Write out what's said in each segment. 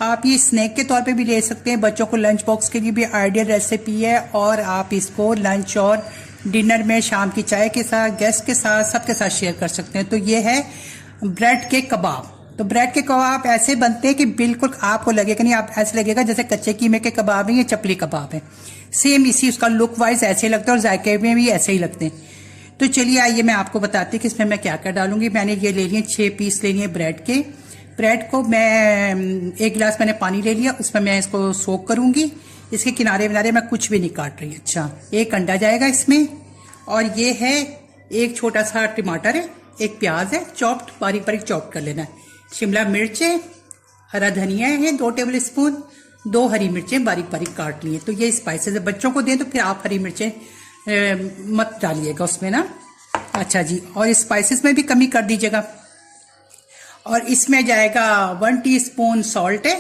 आप ये स्नैक के तौर पे भी ले सकते हैं, बच्चों को लंच बॉक्स के लिए भी आइडियल रेसिपी है। और आप इसको लंच और डिनर में, शाम की चाय के साथ, गेस्ट के साथ, सबके साथ शेयर कर सकते हैं। तो ये है ब्रेड के कबाब। तो ब्रेड के कबाब ऐसे बनते हैं कि बिल्कुल आपको लगेगा नहीं, आप ऐसे लगेगा जैसे कच्चे कीमे के कबाब हैं या चपली कबाब है। सेम इसी उसका लुक वाइज ऐसे लगता है और जायके में भी ऐसे ही लगते हैं। तो चलिए आइए मैं आपको बताती हूँ कि इसमें मैं क्या क्या डालूंगी। मैंने ये ले लिए 6 पीस ले लिए ब्रेड के। ब्रेड को मैं 1 गिलास मैंने पानी ले लिया, उसमें मैं इसको सोक करूंगी। इसके किनारे किनारे मैं कुछ भी नहीं काट रही। अच्छा, 1 अंडा जाएगा इसमें, और ये है 1 छोटा सा टमाटर है, 1 प्याज है चॉप्ड, बारीक बारीक चॉप्ड कर लेना है, शिमला मिर्च है, हरा धनिया है 2 टेबल स्पून, 2 हरी मिर्चें बारीक बारीक काट लिए। तो ये स्पाइसेस है, बच्चों को दें तो फिर आप हरी मिर्चें मत डालिएगा उसमें ना। अच्छा जी, और स्पाइसेस में भी कमी कर दीजिएगा। और इसमें जाएगा 1 टीस्पून सॉल्ट है,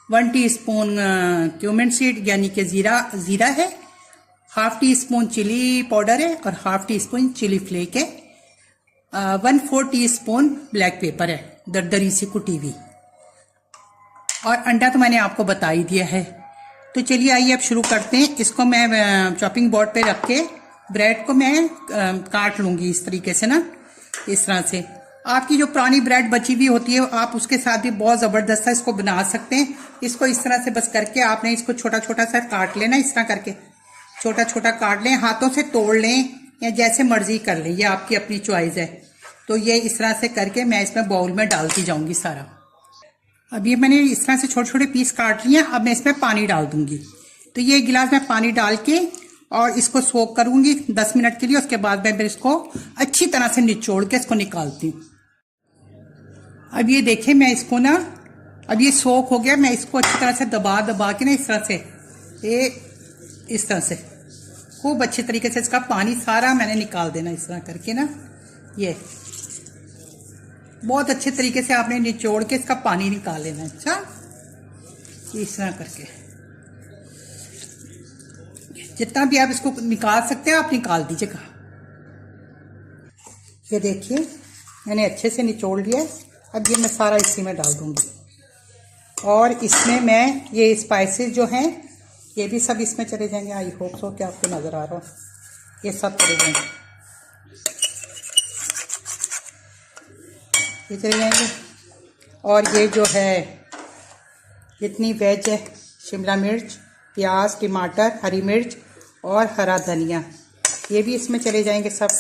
1 टीस्पून क्यूमिन सीड यानी कि जीरा है, 1/2 टीस्पून चिली पाउडर है और 1/2 टीस्पून चिली फ्लेक है, 1/4 टीस्पून ब्लैक पेपर है दरदरी सी कुटी हुई। और अंडा तो मैंने आपको बता ही दिया है। तो चलिए आइए अब शुरू करते हैं। इसको मैं चॉपिंग बोर्ड पे रख के ब्रेड को मैं काट लूंगी इस तरीके से ना, इस तरह से। आपकी जो पुरानी ब्रेड बची हुई होती है आप उसके साथ भी बहुत जबरदस्त है इसको बना सकते हैं। इसको इस तरह से बस करके आपने इसको छोटा छोटा सा काट लेना, इस तरह करके छोटा छोटा काट लें, हाथों से तोड़ लें या जैसे मर्जी कर लें, ये आपकी अपनी चॉइस है। तो ये इस तरह से करके मैं इसमें बाउल में डालती जाऊंगी सारा। अब ये मैंने इस तरह से छोटे छोटे पीस काट लिए। अब मैं इसमें पानी डाल दूंगी। तो ये 1 गिलास में पानी डाल के और इसको सोक करूंगी 10 मिनट के लिए। उसके बाद मैं फिर इसको अच्छी तरह से निचोड़ के इसको निकालती हूँ। अब ये देखिए मैं इसको ना, अब ये सोक हो गया, मैं इसको अच्छी तरह से दबा दबा के ना इस तरह से, ये इस तरह से खूब अच्छी तरीके से इसका पानी सारा मैंने निकाल देना इस तरह करके ना। ये बहुत अच्छे तरीके से आपने निचोड़ के इसका पानी निकाल लेना। अच्छा, इस तरह करके जितना भी आप इसको निकाल सकते हैं आप निकाल दीजिएगा। ये देखिए मैंने अच्छे से निचोड़ लिया। अब ये मैं सारा इसी में डाल दूंगी और इसमें मैं ये स्पाइसेस जो हैं ये भी सब इसमें चले जाएंगे। आई होप सो कि आपको नजर आ रहा हो, ये सब चले जाएंगे, ये चले जाएंगे। और ये जो है जितनी वेज है, शिमला मिर्च, प्याज, टमाटर, हरी मिर्च और हरा धनिया, ये भी इसमें चले जाएंगे सब।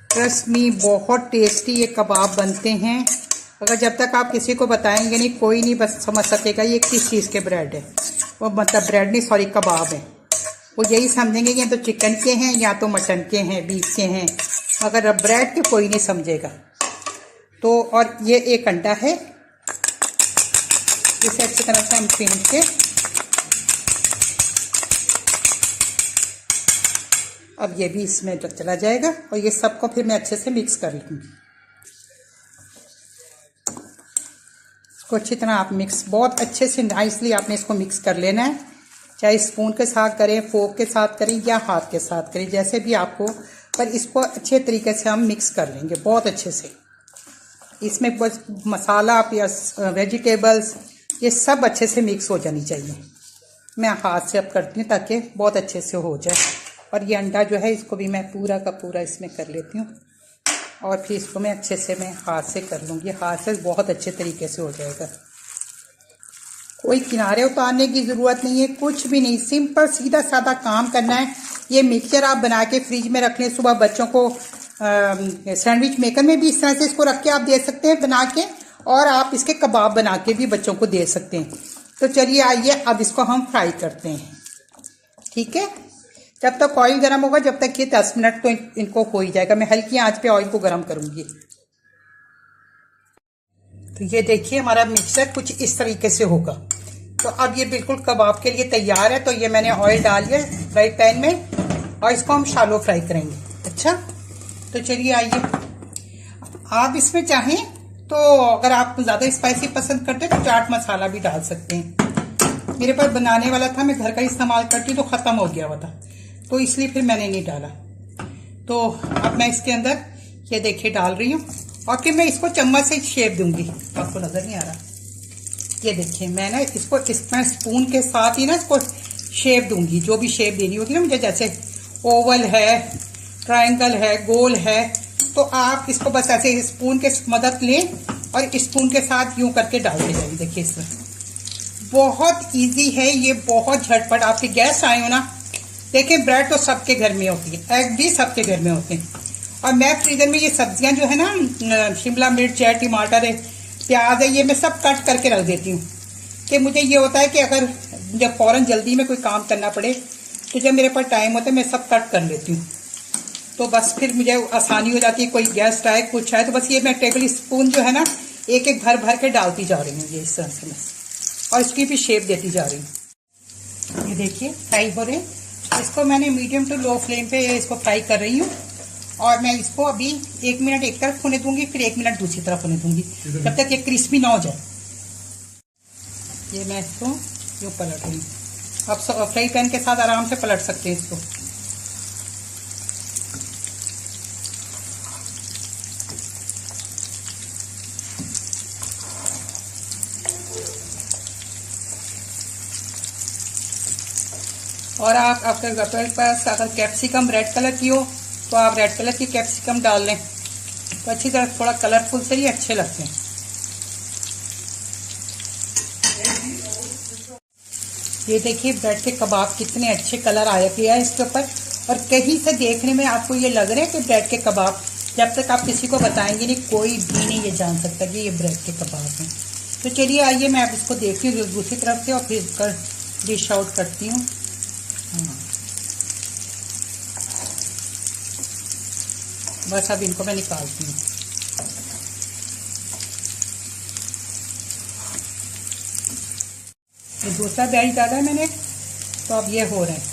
ट्रस्ट मी, बहुत टेस्टी ये कबाब बनते हैं। अगर जब तक आप किसी को बताएंगे नहीं, कोई नहीं बस समझ सकेगा ये किस चीज़ के ब्रेड है। वो मतलब ब्रेड नहीं, सॉरी, कबाब है। वो यही समझेंगे कि या तो चिकन के हैं या तो मटन के हैं, बीफ के हैं, मगर ब्रेड के कोई नहीं समझेगा। तो और ये 1 अंडा है, इसे अच्छी तरह से हम फेंट के अब ये भी इसमें चला जाएगा और ये सबको फिर मैं अच्छे से मिक्स कर लूँगी। इसको अच्छी तरह आप मिक्स, बहुत अच्छे से नाइसली आपने इसको मिक्स कर लेना है। चाहे स्पून के साथ करें, फोक के साथ करें या हाथ के साथ करें, जैसे भी आपको, पर इसको अच्छे तरीके से हम मिक्स कर लेंगे बहुत अच्छे से। इसमें बस मसाला या वेजिटेबल्स ये सब अच्छे से मिक्स हो जानी चाहिए। मैं हाथ से अब करती हूँ ताकि बहुत अच्छे से हो जाए। और ये अंडा जो है इसको भी मैं पूरा का पूरा इसमें कर लेती हूँ और फिर इसको मैं अच्छे से मैं हाथ से कर लूँगी। हाथ से बहुत अच्छे तरीके से हो जाएगा। कोई किनारे उतारने की ज़रूरत नहीं है, कुछ भी नहीं, सिंपल सीधा सादा काम करना है। ये मिक्सचर आप बना के फ्रिज में रख लें, सुबह बच्चों को सैंडविच मेकर में भी इस तरह से इसको रख के आप दे सकते हैं बना के, और आप इसके कबाब बना के भी बच्चों को दे सकते हैं। तो चलिए आइए अब इसको हम फ्राई करते हैं। ठीक है, जब तक ऑयल गर्म होगा, जब तक ये 10 मिनट तो इनको हो ही जाएगा। मैं हल्की आंच पे ऑयल को गर्म करूंगी। तो ये देखिए हमारा मिक्सचर कुछ इस तरीके से होगा। तो अब ये बिल्कुल कबाब के लिए तैयार है। तो ये मैंने ऑयल डाल दिया फ्राई पैन में और इसको हम शालो फ्राई करेंगे। अच्छा, तो चलिए आइए, आप इसमें चाहें तो अगर आप ज़्यादा स्पाइसी पसंद करते हैं तो चाट मसाला भी डाल सकते हैं। मेरे पास बनाने वाला था, मैं घर का इस्तेमाल करती तो ख़त्म हो गया हुआ था, तो इसलिए फिर मैंने नहीं डाला। तो अब मैं इसके अंदर ये देखिए डाल रही हूँ और फिर मैं इसको चम्मच से शेप दूंगी। आपको नजर नहीं आ रहा, ये देखिए मैं ना इसको इसमें स्पून के साथ ही ना इसको शेप दूंगी, जो भी शेप देनी होगी ना मुझे, जैसे ओवल है, ट्रायंगल है, गोल है, तो आप इसको बस ऐसे स्पून के मदद लें और स्पून के साथ यूं करके डालते जाइए। देखिए इसमें बहुत इजी है ये, बहुत झटपट। आपके गेस्ट आए हो ना, देखिए ब्रेड तो सबके घर में होती है, एग भी सबके घर में होते हैं। और मैं फ्रीजर में ये सब्जियां जो है ना, शिमला मिर्च है, टमाटर है, प्याज है, ये मैं सब कट करके रख देती हूँ कि मुझे ये होता है कि अगर मुझे फौरन जल्दी में कोई काम करना पड़े तो जब मेरे पास टाइम होता है मैं सब कट कर लेती हूँ, तो बस फिर मुझे आसानी हो जाती है। कोई गेस्ट आए, कुछ आए, तो बस ये मैं टेबल स्पून जो है ना एक एक भर भर के डालती जा रही हूँ ये इस तरह से मैं, और इसकी भी शेप देती जा रही हूँ। ये देखिए फ्राई हो रहे हैं, इसको मैंने मीडियम टू लो फ्लेम पे इसको फ्राई कर रही हूँ। और मैं इसको अभी 1 मिनट एक तरफ होने दूंगी, फिर 1 मिनट दूसरी तरफ होने दूंगी, जब तक ये क्रिस्पी ना हो जाए। ये मैं इसको यूँ पलट रही हूँ। आप फ्राई पैन के साथ आराम से पलट सकते हैं इसको। और आप आपके पास अगर कैप्सिकम रेड कलर की हो तो आप रेड कलर की कैप्सिकम डाल लें, तो अच्छी तरह थोड़ा कलरफुल से ही अच्छे लगते हैं। ये देखिए ब्रेड के कबाब कितने अच्छे कलर आया किया है इसके ऊपर, और कहीं से देखने में आपको ये लग रहा है कि ब्रेड के कबाब, जब तक आप किसी को बताएंगे नहीं कोई भी नहीं ये जान सकता कि ये ब्रेड के कबाब हैं। तो चलिए आइए मैं आप इसको देखती हूँ दूसरी तरफ से और फिर डिश आउट करती हूँ। बस अब इनको मैं निकालती हूँ। ये दूसरा बैच डाला है मैंने, तो अब ये हो रहे हैं।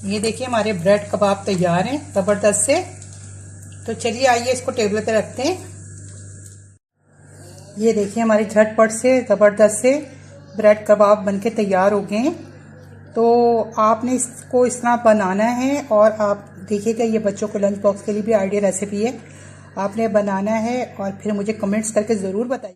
ये देखिए हमारे ब्रेड कबाब तैयार हैं जबरदस्त से। तो चलिए आइए इसको टेबल पे रखते हैं। ये देखिए हमारे झटपट से जबरदस्त से ब्रेड कबाब बनके तैयार हो गए हैं। तो आपने इसको इस तरह बनाना है, और आप देखिएगा ये बच्चों को लंच बॉक्स के लिए भी आइडिया रेसिपी है, आपने बनाना है और फिर मुझे कमेंट्स करके ज़रूर बताइए।